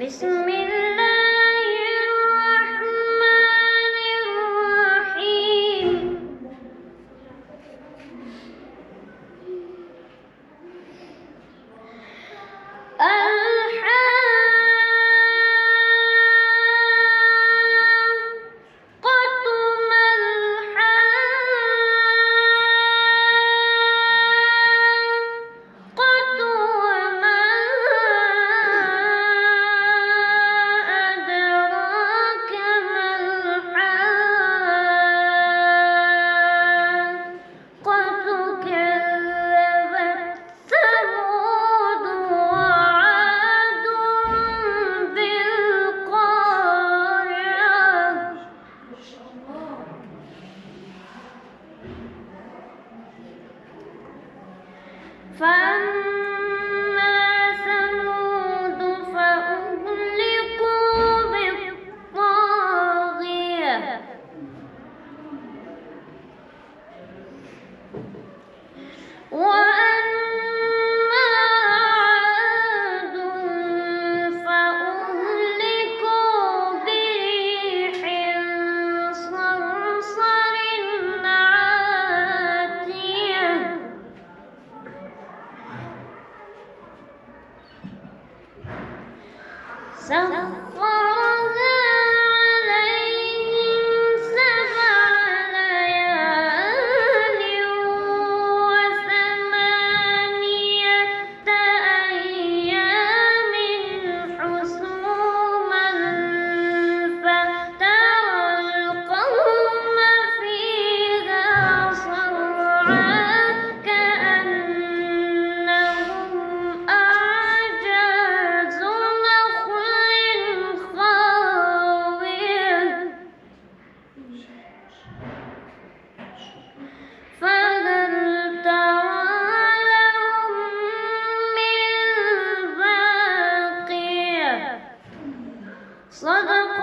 بسم الله الرحمن الرحيم. فأما ثمود فأهلكوا بالطاغية وأما عاد فأهلكوا بريح صرصر عاتية سخرها عليهم 7 ليال و8 أيام حسوما فترى القوم فيها صرعى كأنهم أعجاز فهل ترى لهم من باقية. صدق